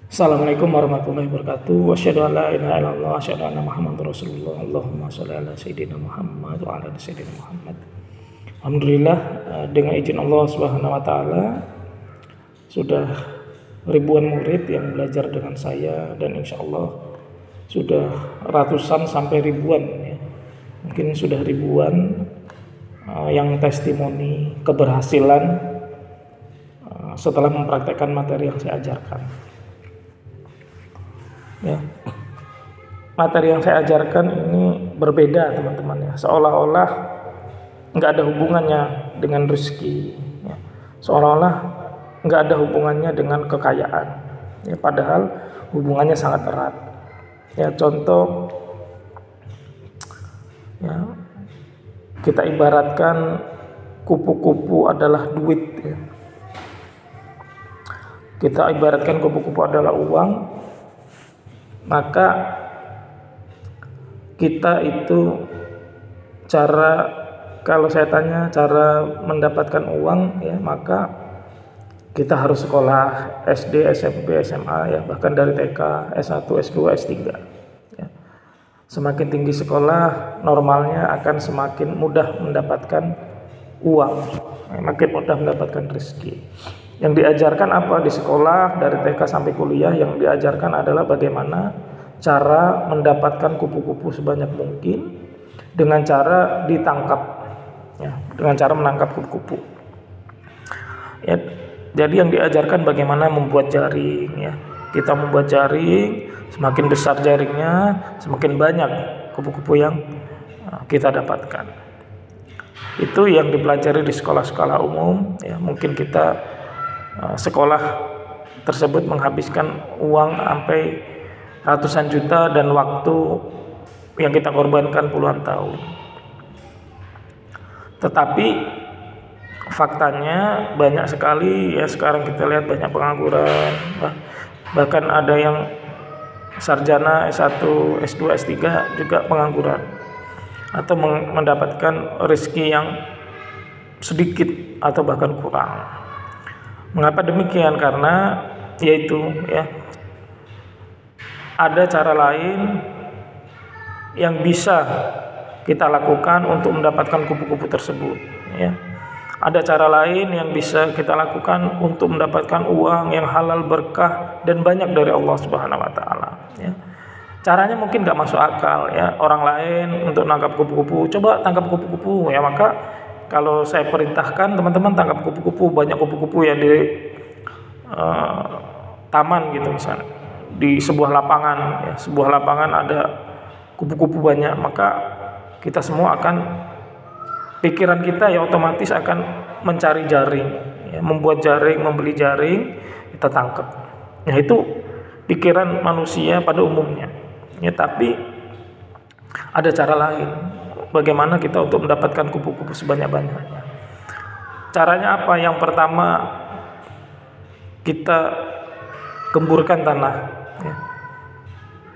Assalamualaikum warahmatullahi wabarakatuh. Wasyhadu an la ilaha illallah wa asyhadu anna Muhammadar Rasulullah. Allahumma shalli ala sayyidina Muhammad wa ala ali sayyidina Muhammad. Alhamdulillah, dengan izin Allah Subhanahu wa taala sudah ribuan murid yang belajar dengan saya, dan insya Allah sudah ratusan sampai ribuan ya. Mungkin sudah ribuan yang testimoni keberhasilan setelah mempraktekkan materi yang saya ajarkan. Ya, materi yang saya ajarkan ini berbeda teman-teman ya, seolah-olah nggak ada hubungannya dengan rezeki ya. Seolah-olah nggak ada hubungannya dengan kekayaan ya, padahal hubungannya sangat erat ya. Contoh ya, kita ibaratkan kupu-kupu adalah duit ya. Kita ibaratkan kupu-kupu adalah uang, maka kita itu kalau saya tanya cara mendapatkan uang ya, maka kita harus sekolah SD, SMP, SMA ya, bahkan dari TK, S1, S2, S3 ya. Semakin tinggi sekolah, normalnya akan semakin mudah mendapatkan uang, makin mudah mendapatkan rezeki. Yang diajarkan apa di sekolah dari TK sampai kuliah? Yang diajarkan adalah bagaimana cara mendapatkan kupu-kupu sebanyak mungkin dengan cara ditangkap ya, dengan cara menangkap kupu-kupu ya. Jadi yang diajarkan bagaimana membuat jaring ya. Kita membuat jaring, semakin besar jaringnya, semakin banyak kupu-kupu yang kita dapatkan. Itu yang dipelajari di sekolah-sekolah umum ya. Mungkin kita sekolah tersebut menghabiskan uang sampai ratusan juta dan waktu yang kita korbankan puluhan tahun. Tetapi faktanya banyak sekali ya, sekarang kita lihat banyak pengangguran, bahkan ada yang sarjana S1, S2, S3 juga pengangguran atau mendapatkan rezeki yang sedikit atau bahkan kurang. Mengapa demikian? Karena yaitu ya, ada cara lain yang bisa kita lakukan untuk mendapatkan kupu-kupu tersebut ya. Ada cara lain yang bisa kita lakukan untuk mendapatkan uang yang halal, berkah dan banyak dari Allah Subhanahu wa taala ya. Caranya mungkin gak masuk akal ya. Orang lain untuk nangkap kupu-kupu, coba tangkap kupu-kupu ya, maka kalau saya perintahkan teman-teman tangkap kupu-kupu, banyak kupu-kupu ya di taman gitu misalnya, di sebuah lapangan ya, sebuah lapangan ada kupu-kupu banyak, maka kita semua akan, pikiran kita ya otomatis akan mencari jaring ya, membuat jaring, membeli jaring, kita tangkap. Nah itu pikiran manusia pada umumnya ya. Tapi ada cara lain bagaimana kita untuk mendapatkan kupu-kupu sebanyak-banyaknya. Caranya apa? Yang pertama, kita gemburkan tanah ya.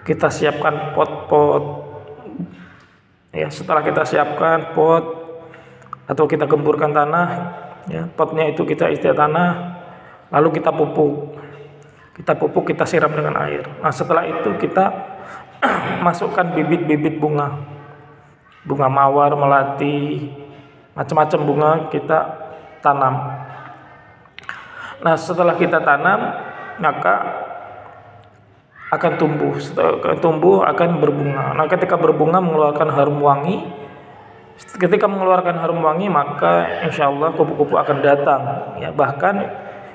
Kita siapkan pot-pot ya. Setelah kita siapkan pot atau kita gemburkan tanah ya, potnya itu kita isi tanah, lalu kita pupuk. Kita siram dengan air. Nah setelah itu kita masukkan bibit-bibit bunga mawar, melati, macam-macam bunga kita tanam. Nah setelah kita tanam, maka akan tumbuh. Setelah tumbuh akan berbunga. Nah ketika berbunga mengeluarkan harum wangi. Ketika mengeluarkan harum wangi, maka insya Allah kupu-kupu akan datang ya, bahkan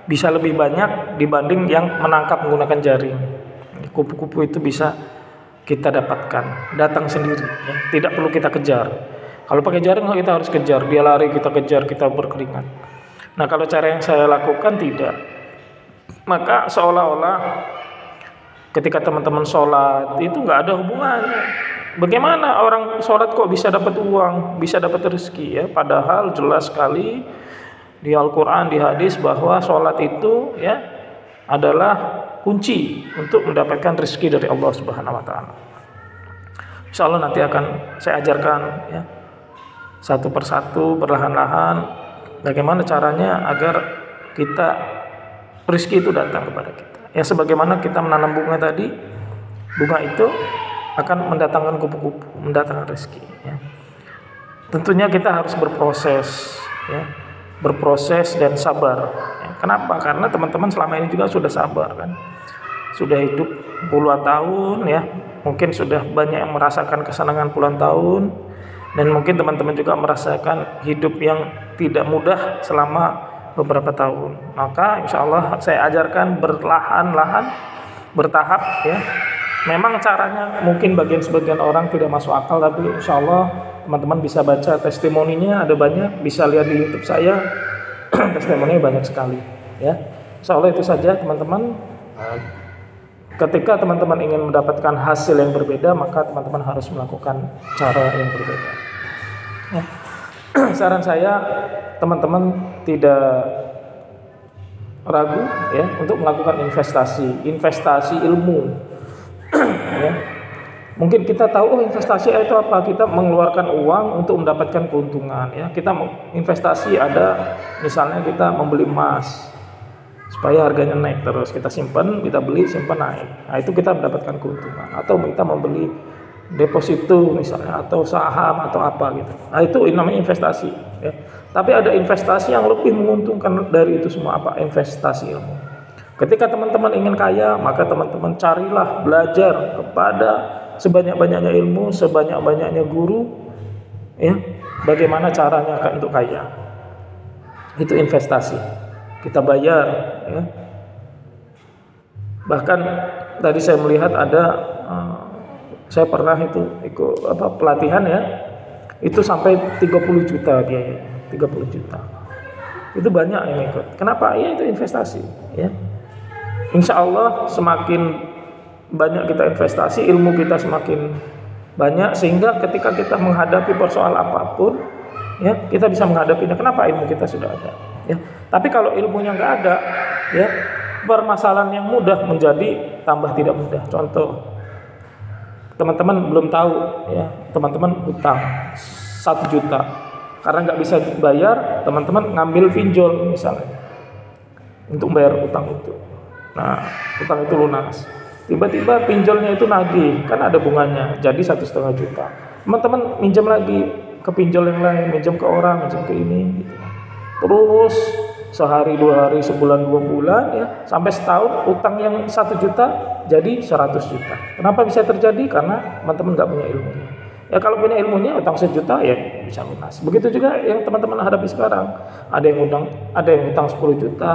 bisa lebih banyak dibanding yang menangkap menggunakan jaring. Kupu-kupu itu bisa kita dapatkan datang sendiri ya, tidak perlu kita kejar. Kalau pakai jaring kita harus kejar, dia lari kita kejar, kita berkeringat. Nah kalau cara yang saya lakukan tidak, maka seolah-olah ketika teman-teman sholat itu nggak ada hubungannya. Bagaimana orang sholat kok bisa dapat uang, bisa dapat rezeki ya? Padahal jelas sekali di Al-Quran, di hadis bahwa sholat itu ya adalah kunci untuk mendapatkan rezeki dari Allah Subhanahu wa taala. Insyaallah nanti akan saya ajarkan ya, satu persatu perlahan-lahan bagaimana caranya agar kita rezeki itu datang kepada kita. Ya sebagaimana kita menanam bunga tadi, bunga itu akan mendatangkan kupu-kupu, mendatangkan rezeki. Ya. Tentunya kita harus berproses, ya, berproses dan sabar. Ya. Kenapa? Karena teman-teman selama ini juga sudah sabar kan, sudah hidup puluhan tahun, ya, mungkin sudah banyak yang merasakan kesenangan puluhan tahun, dan mungkin teman-teman juga merasakan hidup yang tidak mudah selama beberapa tahun. Maka insya Allah saya ajarkan berlahan-lahan, bertahap, ya. Memang caranya mungkin sebagian orang tidak masuk akal, tapi insya Allah teman-teman bisa baca testimoninya, ada banyak, bisa lihat di YouTube saya, testimoninya banyak sekali, ya. Insya Allah itu saja teman-teman. Ketika teman-teman ingin mendapatkan hasil yang berbeda, maka teman-teman harus melakukan cara yang berbeda. Ya. Saran saya, teman-teman tidak ragu, ya, untuk melakukan investasi ilmu. Ya. Mungkin kita tahu, investasi itu apa? Kita mengeluarkan uang untuk mendapatkan keuntungan. Ya. Kita investasi ada, misalnya kita membeli emas supaya harganya naik terus, kita simpan, kita beli, simpan, naik. Nah, itu kita mendapatkan keuntungan. Atau kita membeli deposito misalnya, atau saham atau apa gitu. Nah, itu namanya investasi. Ya. Tapi ada investasi yang lebih menguntungkan dari itu semua, apa? Investasi ilmu. Ketika teman-teman ingin kaya, maka teman-teman carilah belajar kepada sebanyak-banyaknya ilmu, sebanyak-banyaknya guru, ya, bagaimana caranya untuk kaya. Itu investasi. Kita bayar, ya. Bahkan tadi saya melihat ada, saya pernah itu ikut pelatihan, ya, itu sampai 30 juta biaya, 30 juta. Itu banyak yang ikut. Kenapa? Ya itu investasi, ya. Insya Allah semakin banyak kita investasi, ilmu kita semakin banyak, sehingga ketika kita menghadapi persoalan apapun, ya, kita bisa menghadapinya. Kenapa? Ilmu kita sudah ada, ya. Tapi kalau ilmunya nggak ada, ya, permasalahan yang mudah menjadi tambah tidak mudah. Contoh, teman-teman belum tahu, ya, teman-teman utang 1 juta, karena nggak bisa bayar, teman-teman ngambil pinjol misalnya untuk bayar utang itu. Nah, utang itu lunas. Tiba-tiba pinjolnya itu nagih, kan ada bunganya, jadi 1,5 juta. Teman-teman minjam lagi ke pinjol yang lain, minjam ke orang, minjam ke ini, gitu. Terus sehari, 2 hari, sebulan, 2 bulan, ya, sampai setahun, utang yang 1 juta jadi 100 juta. Kenapa bisa terjadi? Karena teman-teman nggak punya ilmunya. Ya kalau punya ilmunya, utang 1 juta ya bisa lunas. Begitu juga yang teman-teman hadapi sekarang. Ada yang utang 10 juta,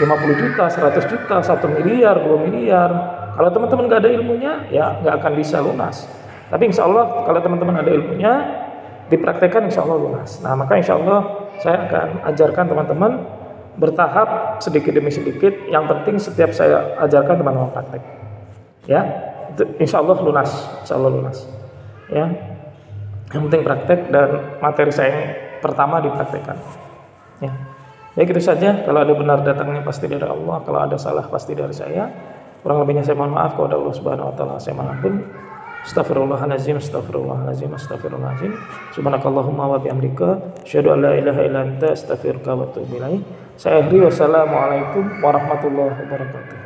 50 juta, 100 juta, 1 miliar, 2 miliar. Kalau teman-teman nggak ada ilmunya, ya nggak akan bisa lunas. Tapi insya Allah kalau teman-teman ada ilmunya, dipraktekkan insya Allah lunas. Nah, maka insya Allah saya akan ajarkan teman-teman bertahap, sedikit demi sedikit. Yang penting setiap saya ajarkan teman-teman praktek, ya. Insya Allah lunas, insya Allah lunas, ya. Yang penting praktek, dan materi saya yang pertama dipraktekkan, ya. Ya gitu saja. Kalau ada benar datangnya pasti dari Allah, kalau ada salah pasti dari saya. Kurang lebihnya saya mohon maaf. Kepada Allah Subhanahu wa taala saya mohon ampun. Astaghfirullahalazim, astaghfirullahalazim, astaghfirullahalazim. Subhanakallahumma wa bihamdika, asyhadu an la ilaha illa anta, astaghfiruka wa atubu ilaik. Saya akhiri, wassalamualaikum warahmatullahi wabarakatuh.